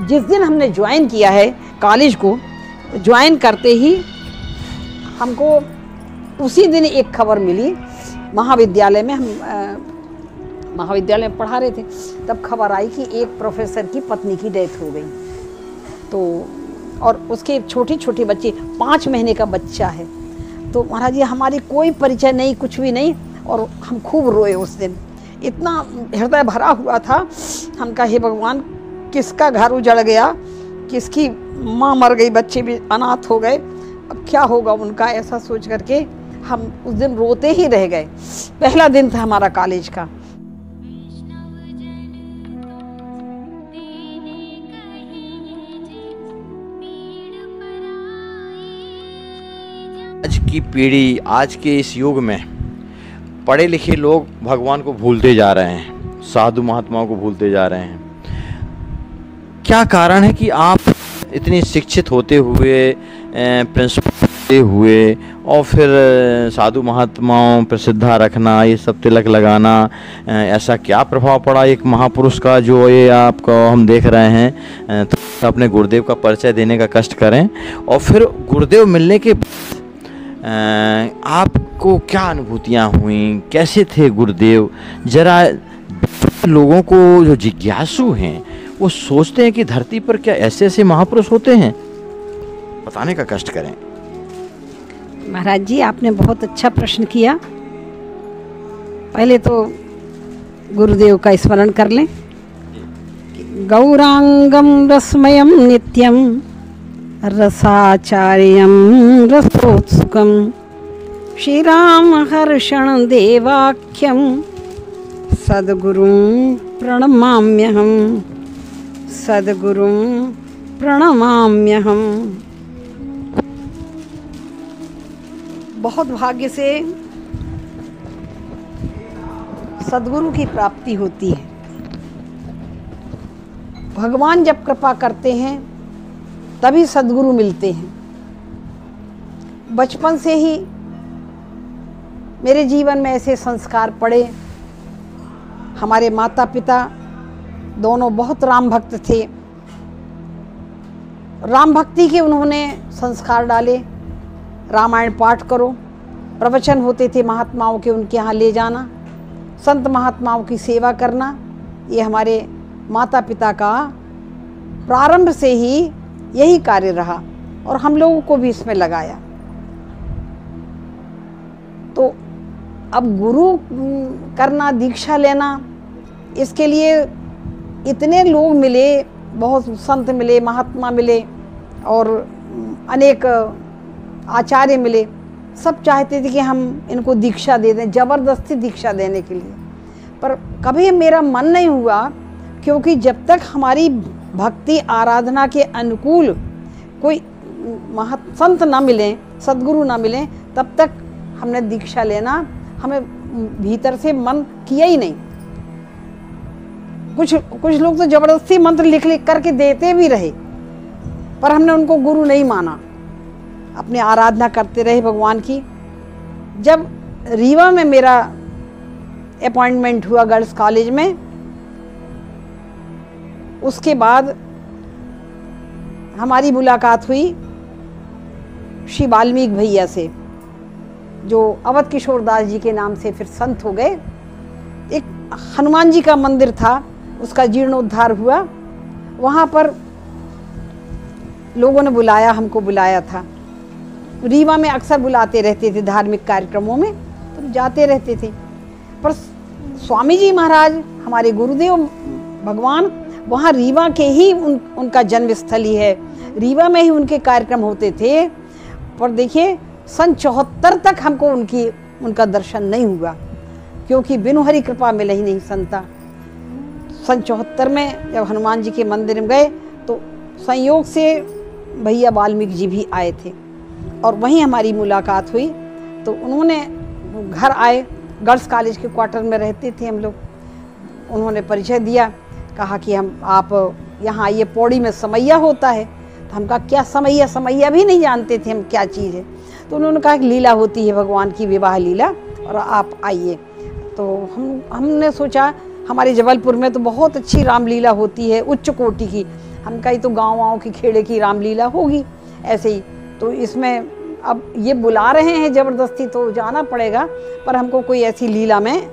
जिस दिन हमने ज्वाइन किया है कॉलेज को, ज्वाइन करते ही हमको उसी दिन एक खबर मिली। महाविद्यालय में हम महाविद्यालय में पढ़ा रहे थे, तब खबर आई कि एक प्रोफेसर की पत्नी की डेथ हो गई। तो और उसके छोटे छोटे बच्चे, 5 महीने का बच्चा है। तो महाराज जी हमारी कोई परिचय नहीं, कुछ भी नहीं, और हम खूब रोए उस दिन। इतना हृदय भरा हुआ था। हम कहा हे भगवान, किसका घर उजड़ गया, किसकी माँ मर गई, बच्चे भी अनाथ हो गए, अब क्या होगा उनका, ऐसा सोच करके हम उस दिन रोते ही रह गए। पहला दिन था हमारा कॉलेज का। आज की पीढ़ी, आज के इस युग में पढ़े लिखे लोग भगवान को भूलते जा रहे हैं, साधु महात्माओं को भूलते जा रहे हैं। क्या कारण है कि आप इतनी शिक्षित होते हुए, प्रिंसिपल होते हुए, और फिर साधु महात्माओं पर श्रद्धा रखना, ये सब तिलक लगाना, ऐसा क्या प्रभाव पड़ा एक महापुरुष का जो ये आपको हम देख रहे हैं? तो अपने गुरुदेव का परिचय देने का कष्ट करें, और फिर गुरुदेव मिलने के आपको क्या अनुभूतियाँ हुई, कैसे थे गुरुदेव? जरा लोगों को जो जिज्ञासु हैं वो सोचते हैं कि धरती पर क्या ऐसे ऐसे महापुरुष होते हैं, बताने का कष्ट करें। महाराज जी आपने बहुत अच्छा प्रश्न किया। पहले तो गुरुदेव का स्मरण कर लें। गौरांगम रसमयम नित्यम रसाचार्यम रसोत्सुकम श्रीराम हर्षण देवाख्यम सद्गुरुं प्रणमाम्यहम्, सद्गुरुं प्रणमाम्यहम्। बहुत भाग्य से सद्गुरु की प्राप्ति होती है। भगवान जब कृपा करते हैं तभी सद्गुरु मिलते हैं। बचपन से ही मेरे जीवन में ऐसे संस्कार पड़े। हमारे माता पिता दोनों बहुत राम भक्त थे। राम भक्ति के उन्होंने संस्कार डाले। रामायण पाठ करो, प्रवचन होते थे महात्माओं के, उनके यहाँ ले जाना, संत महात्माओं की सेवा करना, ये हमारे माता पिता का प्रारंभ से ही यही कार्य रहा और हम लोगों को भी इसमें लगाया। तो अब गुरु करना, दीक्षा लेना, इसके लिए इतने लोग मिले, बहुत संत मिले, महात्मा मिले और अनेक आचार्य मिले। सब चाहते थे कि हम इनको दीक्षा दे दें, जबरदस्ती दीक्षा देने के लिए। पर कभी मेरा मन नहीं हुआ, क्योंकि जब तक हमारी भक्ति आराधना के अनुकूल कोई संत ना मिलें, सद्गुरु ना मिलें, तब तक हमने दीक्षा लेना, हमें भीतर से मन किया ही नहीं। कुछ लोग तो जबरदस्ती मंत्र लिख करके देते भी रहे, पर हमने उनको गुरु नहीं माना, अपनी आराधना करते रहे भगवान की। जब रीवा में मेरा अपॉइंटमेंट हुआ गर्ल्स कॉलेज में, उसके बाद हमारी मुलाकात हुई श्री वाल्मीकि भैया से, जो अवध किशोर दास जी के नाम से फिर संत हो गए। एक हनुमान जी का मंदिर था, उसका जीर्णोद्धार हुआ। वहाँ पर लोगों ने बुलाया, हमको बुलाया था। रीवा में अक्सर बुलाते रहते थे धार्मिक कार्यक्रमों में, तो जाते रहते थे। पर स्वामी जी महाराज, हमारे गुरुदेव भगवान, वहाँ रीवा के ही उनका जन्म स्थल ही है, रीवा में ही उनके कार्यक्रम होते थे। पर देखिए सन 74 तक हमको उनका दर्शन नहीं हुआ, क्योंकि बिनु हरि कृपा मिले ही नहीं संता। सन 74 में जब हनुमान जी के मंदिर में गए तो संयोग से भैया वाल्मीकि जी भी आए थे और वहीं हमारी मुलाकात हुई। तो उन्होंने घर आए, गर्ल्स कॉलेज के क्वार्टर में रहते थे हम लोग। उन्होंने परिचय दिया, कहा कि आप यहाँ आइए, पौड़ी में समैया होता है। तो हम कहा क्या समैया? समैया भी नहीं जानते थे हम क्या चीज़ है। तो उन्होंने कहा कि लीला होती है भगवान की, विवाह लीला, और आप आइए। तो हमने सोचा हमारे जबलपुर में तो बहुत अच्छी रामलीला होती है, उच्च कोटि की। हम कहीं तो गाँव की खेड़े की रामलीला होगी ऐसे ही। तो इसमें अब ये बुला रहे हैं ज़बरदस्ती तो जाना पड़ेगा, पर हमको कोई ऐसी लीला में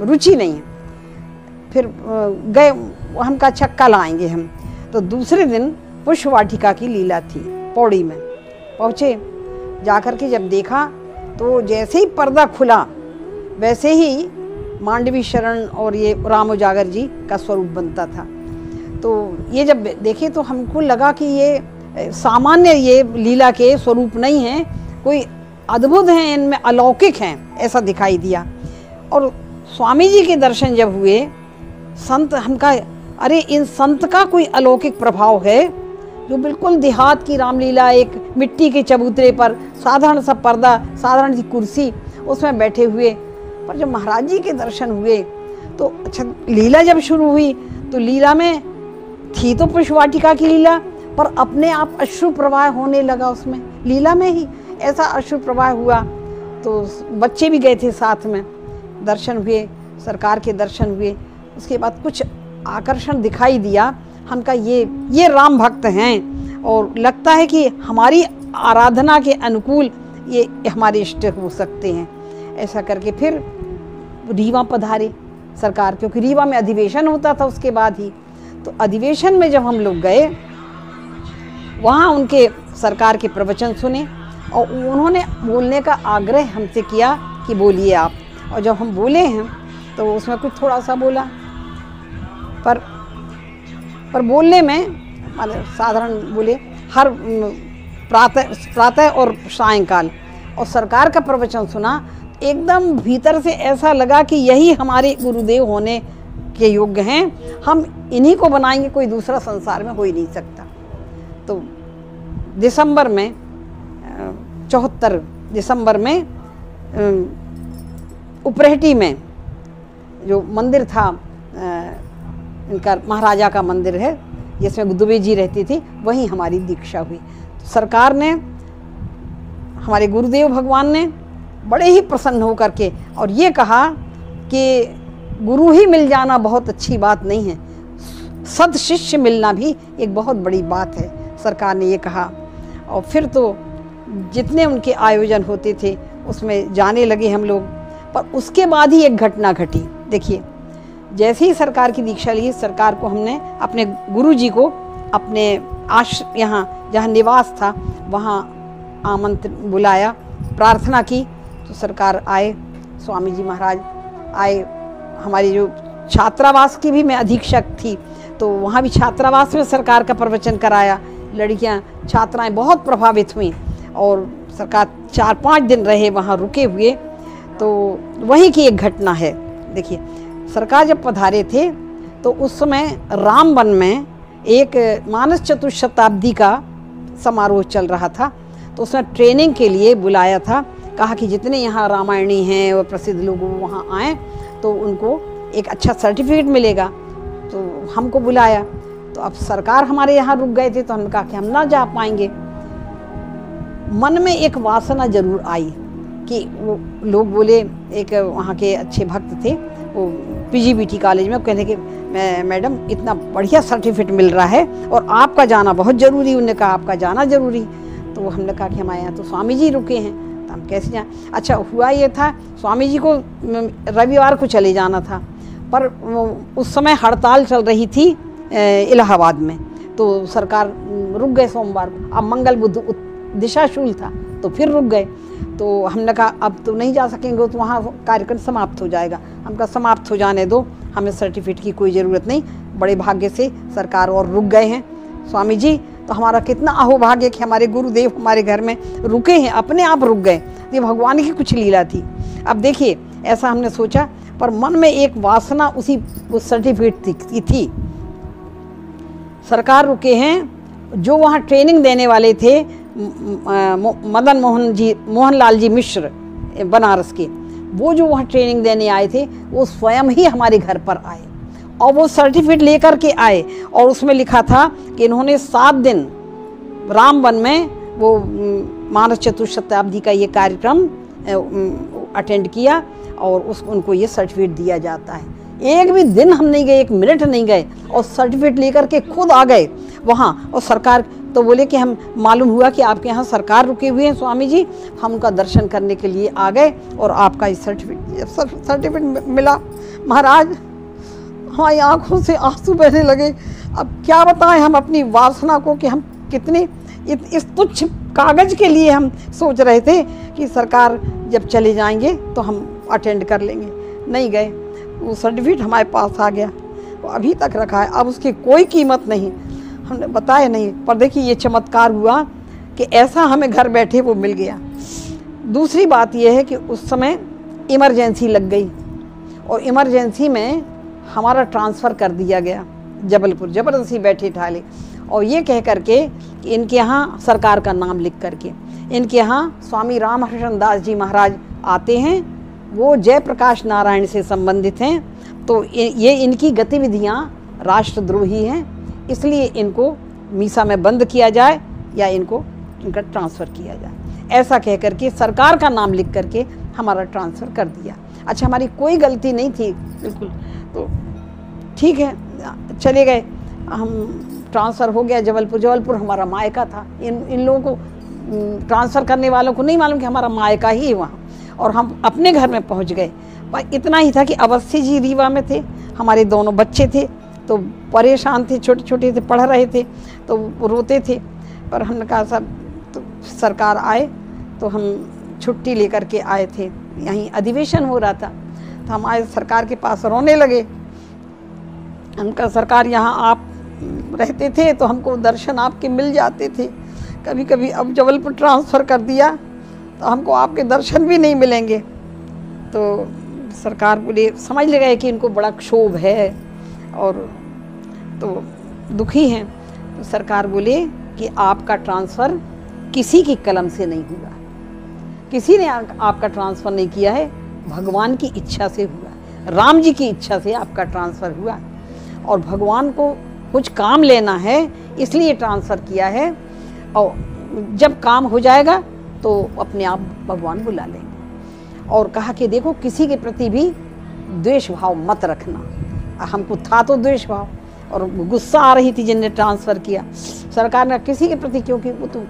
रुचि नहीं है। फिर गए, हम का छक्का लाएंगे हम। तो दूसरे दिन पुष्प वाटिका की लीला थी, पौड़ी में पहुँचे। जाकर के जब देखा तो जैसे ही पर्दा खुला वैसे ही मांडवी शरण और ये राम उजागर जी का स्वरूप बनता था। तो ये जब देखे तो हमको लगा कि ये सामान्य ये लीला के स्वरूप नहीं हैं, कोई अद्भुत हैं, इनमें अलौकिक हैं, ऐसा दिखाई दिया। और स्वामी जी के दर्शन जब हुए, संत, हम कहा अरे इन संत का कोई अलौकिक प्रभाव है, जो बिल्कुल देहात की रामलीला, एक मिट्टी के चबूतरे पर साधारण सा पर्दा, साधारण सी कुर्सी, उसमें बैठे हुए। पर जब महाराज जी के दर्शन हुए तो अच्छा, लीला जब शुरू हुई तो लीला में थी तो पुष्प वाटिका की लीला, पर अपने आप अश्रु प्रवाह होने लगा उसमें, लीला में ही ऐसा अश्रु प्रवाह हुआ। तो बच्चे भी गए थे साथ में, दर्शन हुए, सरकार के दर्शन हुए। उसके बाद कुछ आकर्षण दिखाई दिया। हम कहा ये राम भक्त हैं और लगता है कि हमारी आराधना के अनुकूल ये हमारे इष्ट हो सकते हैं। ऐसा करके फिर रीवा पधारे सरकार, क्योंकि रीवा में अधिवेशन होता था उसके बाद ही। तो अधिवेशन में जब हम लोग गए, वहाँ उनके सरकार के प्रवचन सुने और उन्होंने बोलने का आग्रह हमसे किया कि बोलिए आप। और जब हम बोले हैं तो उसमें कुछ थोड़ा सा बोला, पर बोलने में मतलब साधारण बोले, हर प्रातः और सायंकाल। और सरकार का प्रवचन सुना, एकदम भीतर से ऐसा लगा कि यही हमारे गुरुदेव होने के योग्य हैं, हम इन्हीं को बनाएंगे, कोई दूसरा संसार में हो ही नहीं सकता। तो दिसंबर में 74 दिसंबर में उपरेहटी में जो मंदिर था, इनका महाराजा का मंदिर है जिसमें दुबे जी रहती थी, वहीं हमारी दीक्षा हुई। तो सरकार ने, हमारे गुरुदेव भगवान ने बड़े ही प्रसन्न होकर के और ये कहा कि गुरु ही मिल जाना बहुत अच्छी बात नहीं है, सद शिष्य मिलना भी एक बहुत बड़ी बात है, सरकार ने ये कहा। और फिर तो जितने उनके आयोजन होते थे उसमें जाने लगे हम लोग। पर उसके बाद ही एक घटना घटी। देखिए, जैसे ही सरकार की दीक्षा ली, सरकार को हमने, अपने गुरुजी को अपने यहाँ जहाँ निवास था वहाँ आमंत्रण बुलाया, प्रार्थना की। तो सरकार आए, स्वामी जी महाराज आए। हमारी जो छात्रावास की भी मैं अधीक्षक थी, तो वहाँ भी छात्रावास में सरकार का प्रवचन कराया। लड़कियाँ, छात्राएं बहुत प्रभावित हुई और सरकार 4-5 दिन रहे, वहाँ रुके हुए। तो वहीं की एक घटना है। देखिए, सरकार जब पधारे थे तो उस समय रामवन में एक मानस चतुशताब्दी का समारोह चल रहा था। तो उसमें ट्रेनिंग के लिए बुलाया था, कहा कि जितने यहाँ रामायणी हैं और प्रसिद्ध लोग वहाँ आएँ तो उनको एक अच्छा सर्टिफिकेट मिलेगा। तो हमको बुलाया। तो अब सरकार हमारे यहाँ रुक गए थे, तो हमने कहा कि हम ना जा पाएंगे। मन में एक वासना जरूर आई कि वो लोग बोले, एक वहाँ के अच्छे भक्त थे, वो पीजीबीटी कॉलेज में, कहने के मैडम इतना बढ़िया सर्टिफिकेट मिल रहा है और आपका जाना बहुत ज़रूरी। उन्होंने कहा आपका जाना ज़रूरी। तो हमने कहा कि हमारे यहाँ तो स्वामी जी रुके हैं, तो हम कैसे जाएँ। अच्छा, हुआ ये था, स्वामी जी को रविवार को चले जाना था, पर उस समय हड़ताल चल रही थी इलाहाबाद में, तो सरकार रुक गए सोमवार को। अब मंगल बुध दिशाशूल था, तो फिर रुक गए। तो हमने कहा अब तो नहीं जा सकेंगे, तो वहाँ कार्यक्रम समाप्त हो जाएगा। हम कहा समाप्त हो जाने दो, हमें सर्टिफिकेट की कोई ज़रूरत नहीं। बड़े भाग्य से सरकार और रुक गए हैं स्वामी जी, तो हमारा कितना अहोभाग्य कि हमारे गुरुदेव हमारे घर में रुके हैं, अपने आप रुक गए। ये भगवान की कुछ लीला थी। अब देखिए, ऐसा हमने सोचा, पर मन में एक वासना उस सर्टिफिकेट की थी। सरकार रुके हैं, जो वहाँ ट्रेनिंग देने वाले थे मदन मोहनलाल जी मिश्र बनारस के, वो जो वहाँ ट्रेनिंग देने आए थे, वो स्वयं ही हमारे घर पर आए और वो सर्टिफिकेट लेकर के आए। और उसमें लिखा था कि इन्होंने 7 दिन रामवन में वो मानस चतुशताब्दी का ये कार्यक्रम अटेंड किया और उनको ये सर्टिफिकेट दिया जाता है। एक भी दिन हम नहीं गए, 1 मिनट नहीं गए, और सर्टिफिकेट लेकर के खुद आ गए वहाँ। और सरकार तो बोले कि हम, मालूम हुआ कि आपके यहाँ सरकार रुके हुए हैं स्वामी जी, हम उनका दर्शन करने के लिए आ गए और आपका इस सर्टिफिकेट मिला। महाराज हमारी आंखों से आंसू बहने लगे। अब क्या बताएं हम अपनी वासना को कि हम कितने इस तुच्छ कागज के लिए हम सोच रहे थे कि सरकार जब चले जाएंगे तो हम अटेंड कर लेंगे। नहीं गए, वो सर्टिफिकेट हमारे पास आ गया, वो अभी तक रखा है। अब उसकी कोई कीमत नहीं, हमने बताया नहीं। पर देखिए ये चमत्कार हुआ कि ऐसा हमें घर बैठे वो मिल गया। दूसरी बात यह है कि उस समय इमरजेंसी लग गई और इमरजेंसी में हमारा ट्रांसफ़र कर दिया गया जबलपुर, ज़बरदस्ती बैठे ठाले, और ये कह करके कि इनके यहाँ सरकार का नाम लिख करके, इनके यहाँ स्वामी रामकृष्ण दास जी महाराज आते हैं, वो जयप्रकाश नारायण से संबंधित हैं, तो ये इनकी गतिविधियाँ राष्ट्रद्रोही हैं, इसलिए इनको मीसा में बंद किया जाए या इनका ट्रांसफ़र किया जाए। ऐसा कह करके सरकार का नाम लिख करके हमारा ट्रांसफ़र कर दिया। अच्छा, हमारी कोई गलती नहीं थी बिल्कुल, तो ठीक है चले गए हम। ट्रांसफ़र हो गया जबलपुर हमारा मायका था। इन लोगों को, ट्रांसफ़र करने वालों को नहीं मालूम कि हमारा मायका ही है वहाँ, और हम अपने घर में पहुँच गए। पर इतना ही था कि अवस्थी जी रीवा में थे, हमारे दोनों बच्चे थे, तो परेशान थे, छोटे छोटे थे, पढ़ रहे थे, तो रोते थे। पर हमने कहा सब, तो सरकार आए तो हम छुट्टी लेकर के आए थे, यहीं अधिवेशन हो रहा था, तो हम आए सरकार के पास, रोने लगे। उनका सरकार यहाँ आप रहते थे तो हमको दर्शन आपके मिल जाते थे, कभी कभी अब जबलपुर ट्रांसफ़र कर दिया तो हमको आपके दर्शन भी नहीं मिलेंगे। तो सरकार बोले, समझ ले गए कि इनको बड़ा क्षोभ है और तो दुखी हैं। तो सरकार बोले कि आपका ट्रांसफ़र किसी की कलम से नहीं हुआ, किसी ने आपका ट्रांसफ़र नहीं किया है, भगवान की इच्छा से हुआ, राम जी की इच्छा से आपका ट्रांसफ़र हुआ, और भगवान को कुछ काम लेना है इसलिए ट्रांसफ़र किया है, और जब काम हो जाएगा तो अपने आप भगवान बुला लेंगे। और कहा कि देखो किसी के प्रति भी द्वेष भाव मत रखना। हमको था तो द्वेष भाव और गुस्सा आ रही थी जिनने ट्रांसफ़र किया, सरकार ने किसी के प्रति, क्योंकि वो तो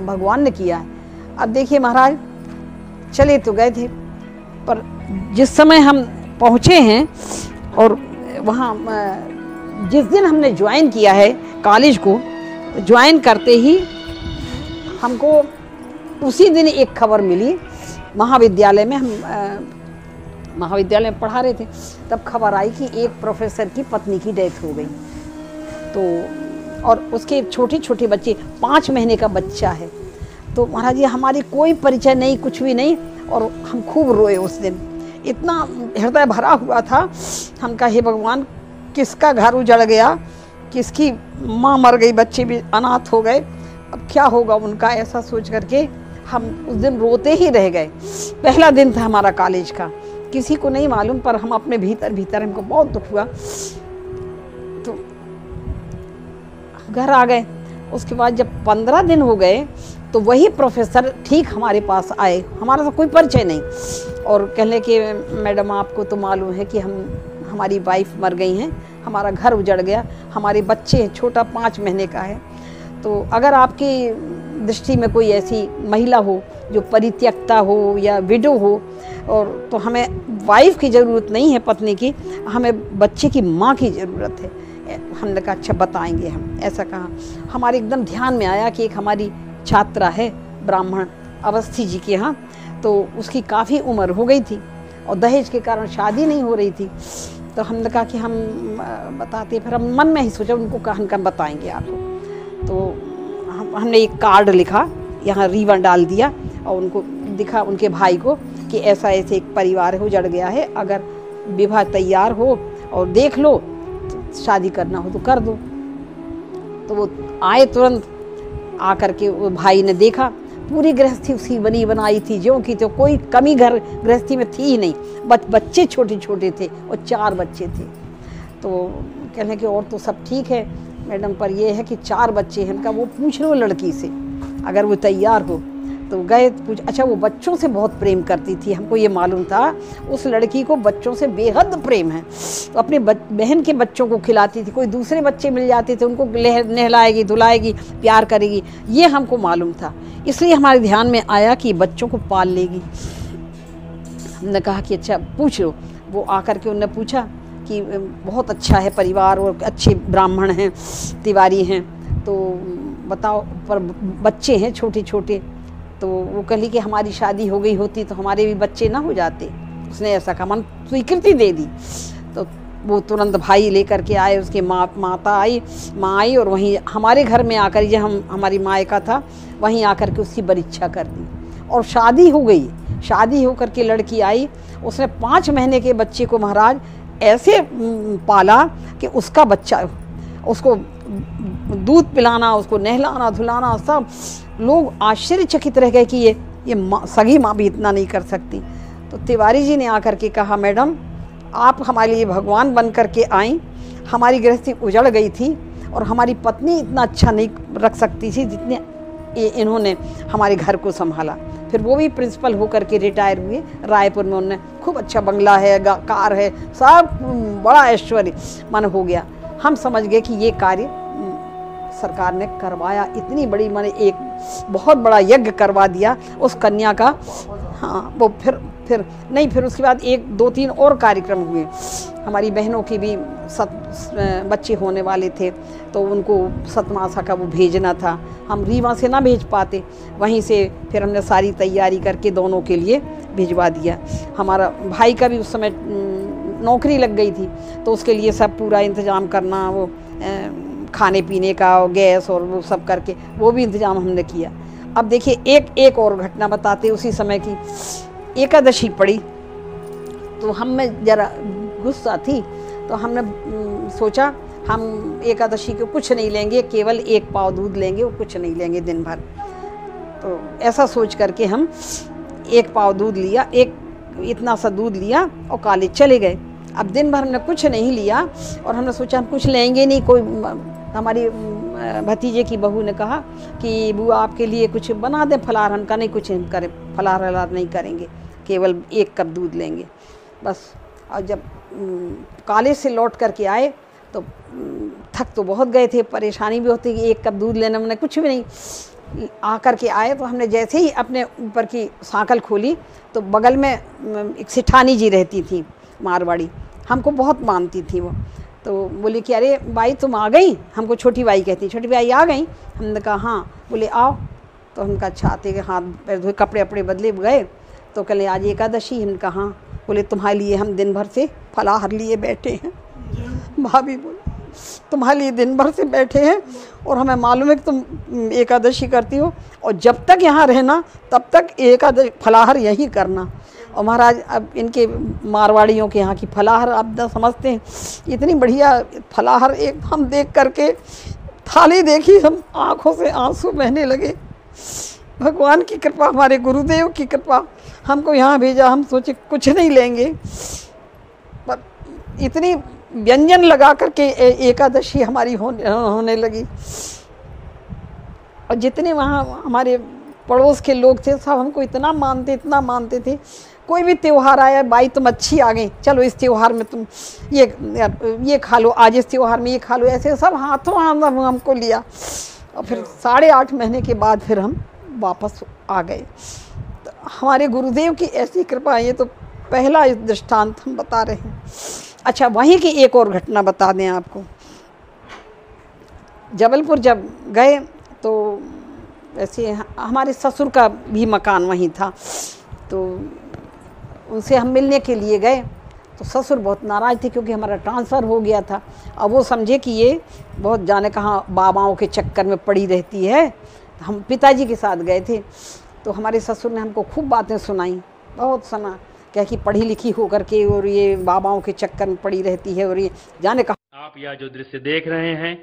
भगवान ने किया है। अब देखिए महाराज, चले तो गए थे, पर जिस समय हम पहुँचे हैं और वहाँ जिस दिन हमने ज्वाइन किया है कॉलेज को, ज्वाइन करते ही हमको उसी दिन एक खबर मिली। महाविद्यालय में हम महाविद्यालय में पढ़ा रहे थे, तब खबर आई कि एक प्रोफेसर की पत्नी की डेथ हो गई। तो और उसके छोटे छोटे बच्चे, 5 महीने का बच्चा है। तो महाराज जी हमारी कोई परिचय नहीं, कुछ भी नहीं, और हम खूब रोए उस दिन, इतना हृदय भरा हुआ था। हम कहा हे भगवान, किसका घर उजड़ गया, किसकी माँ मर गई, बच्चे भी अनाथ हो गए, अब क्या होगा उनका, ऐसा सोच करके हम उस दिन रोते ही रह गए। पहला दिन था हमारा कॉलेज का, किसी को नहीं मालूम, पर हम अपने भीतर हमको बहुत दुख हुआ। तो घर आ गए। उसके बाद जब 15 दिन हो गए तो वही प्रोफेसर ठीक हमारे पास आए, हमारा तो कोई परिचय नहीं, और कहने कि मैडम आपको तो मालूम है कि हमारी वाइफ मर गई हैं, हमारा घर उजड़ गया, हमारे बच्चे, छोटा 5 महीने का है, तो अगर आपकी दृष्टि में कोई ऐसी महिला हो जो परित्यक्ता हो या विडो हो, और तो हमें वाइफ की ज़रूरत नहीं है, पत्नी की, हमें बच्चे की माँ की ज़रूरत है। हमने कहा अच्छा बताएंगे हम, ऐसा कहा। हमारे एकदम ध्यान में आया कि एक हमारी छात्रा है ब्राह्मण अवस्थी जी के यहाँ, तो उसकी काफ़ी उम्र हो गई थी और दहेज के कारण शादी नहीं हो रही थी। तो हमने कहा कि हम बताते, फिर हम मन में ही सोचा उनको कहा हम बताएंगे आपको। तो हमने एक कार्ड लिखा, यहाँ रीवन डाल दिया और उनको दिखा, उनके भाई को, कि ऐसा ऐसे एक परिवार है, उजड़ गया है, अगर विवाह तैयार हो और देख लो, तो शादी करना हो तो कर दो। तो वो आए, तुरंत आकर के वो भाई ने देखा, पूरी गृहस्थी उसकी बनी बनाई थी ज्यों की, तो कोई कमी घर गृहस्थी में थी ही नहीं। बच्चे छोटे छोटे थे और 4 बच्चे थे। तो कहने कि और तो सब ठीक है मैडम, पर ये है कि 4 बच्चे हैं। उनका वो पूछ लो लड़की से, अगर वो तैयार हो। तो गए पूछ, अच्छा वो बच्चों से बहुत प्रेम करती थी, हमको ये मालूम था उस लड़की को बच्चों से बेहद प्रेम है। तो अपने बहन के बच्चों को खिलाती थी, कोई दूसरे बच्चे मिल जाते थे उनको नहलाएगी धुलाएगी प्यार करेगी, ये हमको मालूम था। इसलिए हमारे ध्यान में आया कि बच्चों को पाल लेगी। हमने कहा कि अच्छा पूछ लो। वो आकर के उनने पूछा कि बहुत अच्छा है परिवार और अच्छे ब्राह्मण हैं, तिवारी हैं, तो बताओ पर बच्चे हैं छोटे छोटे। तो वो कही कि हमारी शादी हो गई होती तो हमारे भी बच्चे ना हो जाते। उसने ऐसा कहा, मन स्वीकृति दे दी। तो वो तुरंत भाई लेकर के आए, उसके माँ आई और वहीं हमारे घर में आकर, जब हमारी मायका था वहीं आकर के उसकी परीक्षा कर दी और शादी हो गई। शादी होकर के लड़की आई, उसने 5 महीने के बच्चे को महाराज ऐसे पाला कि उसका बच्चा, उसको दूध पिलाना, उसको नहलाना धुलाना, सब लोग आश्चर्यचकित रह गए कि ये सगी माँ भी इतना नहीं कर सकती। तो तिवारी जी ने आकर के कहा, मैडम आप हमारे लिए भगवान बन कर के आई, हमारी गृहस्थी उजड़ गई थी और हमारी पत्नी इतना अच्छा नहीं रख सकती थी जितने इन्होंने हमारे घर को संभाला। फिर वो भी प्रिंसिपल होकर के रिटायर हुए रायपुर में, उन्होंने खूब अच्छा बंगला है, कार है, सब बड़ा ऐश्वर्य मन हो गया। हम समझ गए कि ये कार्य सरकार ने करवाया, इतनी बड़ी मैंने एक बहुत बड़ा यज्ञ करवा दिया उस कन्या का। हाँ वो फिर नहीं, फिर उसके बाद 1 2 3 और कार्यक्रम हुए। हमारी बहनों की भी बच्चे होने वाले थे, तो उनको सतमासा का वो भेजना था, हम रीवा से ना भेज पाते, वहीं से फिर हमने सारी तैयारी करके दोनों के लिए भिजवा दिया। हमारा भाई का भी उस समय नौकरी लग गई थी, तो उसके लिए सब पूरा इंतज़ाम करना, वो खाने पीने का और गैस और वो सब करके वो भी इंतज़ाम हमने किया। अब देखिए एक और घटना बताते, उसी समय की एकादशी पड़ी, तो हम में ज़रा गुस्सा थी, तो हमने सोचा हम एकादशी को कुछ नहीं लेंगे, केवल 1 पाव दूध लेंगे, वो कुछ नहीं लेंगे दिन भर। तो ऐसा सोच करके हम 1 पाव दूध लिया, इतना सा दूध लिया और कॉलेज चले गए। अब दिन भर हमने कुछ नहीं लिया और हमने सोचा हम कुछ लेंगे नहीं। कोई हमारी भतीजे की बहू ने कहा कि बुआ आपके लिए कुछ बना दें फलाहार, हम कहा नहीं कुछ हम करें, फलाहार नहीं करेंगे, केवल 1 कप दूध लेंगे बस। और जब कॉलेज से लौट करके आए तो थक तो बहुत गए थे, परेशानी भी होती कि 1 कप दूध लेने में कुछ भी नहीं। आकर के आए तो हमने जैसे ही अपने ऊपर की सांकल खोली तो बगल में एक सिठानी जी रहती थी मारवाड़ी, हमको बहुत मानती थी वो। तो बोली कि अरे बाई तुम आ गई, हमको छोटी बाई कहती, छोटी बाई आ गई। हमने कहा हाँ। बोले आओ। तो हम कहा अच्छा आते, हाथ पैर धोए कपड़े अपड़े बदले गए। तो कहले आज एकादशी, हम कहा हाँ। बोले तुम्हारे लिए हम दिन भर से फलाहार लिए बैठे हैं। भाभी बोले तुम्हारे लिए दिन भर से बैठे हैं और हमें मालूम है कि तुम एकादशी करती हो और जब तक यहाँ रहना तब तक एकादशी फलाहार यही करना। और महाराज अब इनके मारवाड़ियों के यहाँ की फलाहार आप न समझते हैं, इतनी बढ़िया फलाहार एक हम देख करके थाली देखी, हम आँखों से आंसू बहने लगे। भगवान की कृपा, हमारे गुरुदेव की कृपा, हमको यहाँ भेजा। हम सोचे कुछ नहीं लेंगे, पर इतनी व्यंजन लगा करके एकादशी हमारी होने लगी। और जितने वहाँ हमारे पड़ोस के लोग थे सब हमको इतना मानते थे। कोई भी त्यौहार आया, बाई तुम अच्छी आ गई, चलो इस त्यौहार में तुम ये खा लो, आज इस त्यौहार में ये खा लो, ऐसे सब हाथों हाथ हमको लिया। और फिर 8.5 महीने के बाद फिर हम वापस आ गए। तो हमारे गुरुदेव की ऐसी कृपा, ये तो पहला दृष्टांत हम बता रहे हैं। अच्छा वहीं की एक और घटना बता दें आपको। जबलपुर जब गए तो वैसे हमारे ससुर का भी मकान वहीं था, तो उनसे हम मिलने के लिए गए। तो ससुर बहुत नाराज़ थे क्योंकि हमारा ट्रांसफ़र हो गया था। अब वो समझे कि ये बहुत जाने कहाँ बाबाओं के चक्कर में पड़ी रहती है। हम पिताजी के साथ गए थे, तो हमारे ससुर ने हमको खूब बातें सुनाई, बहुत सुना, क्या कि पढ़ी लिखी होकर के और ये बाबाओं के चक्कर में पड़ी रहती है और ये जाने कहाँ। आप यह जो दृश्य देख रहे हैं,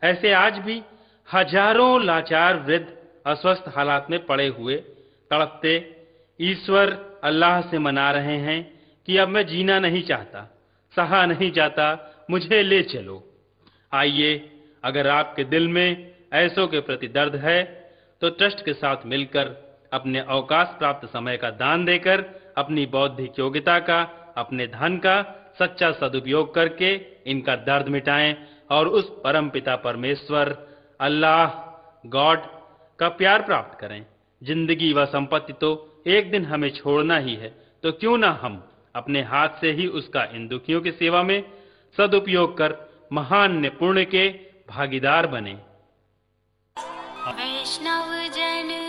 ऐसे आज भी हजारों लाचार वृद्ध अस्वस्थ हालात में पड़े हुए तड़पते ईश्वर अल्लाह से मना रहे हैं कि अब मैं जीना नहीं चाहता, सहा नहीं जाता, मुझे ले चलो। आइए, अगर आपके दिल में ऐसों के प्रति दर्द है तो ट्रस्ट के साथ मिलकर अपने अवकाश प्राप्त समय का दान देकर अपनी बौद्धिक योग्यता का, अपने धन का सच्चा सदुपयोग करके इनका दर्द मिटाएं और उस परम पिता परमेश्वर अल्लाह गॉड का प्यार प्राप्त करें। जिंदगी व संपत्ति तो एक दिन हमें छोड़ना ही है, तो क्यों ना हम अपने हाथ से ही उसका इन दुखियों की सेवा में सदुपयोग कर महान पुण्य के भागीदार बने। वैष्णव जन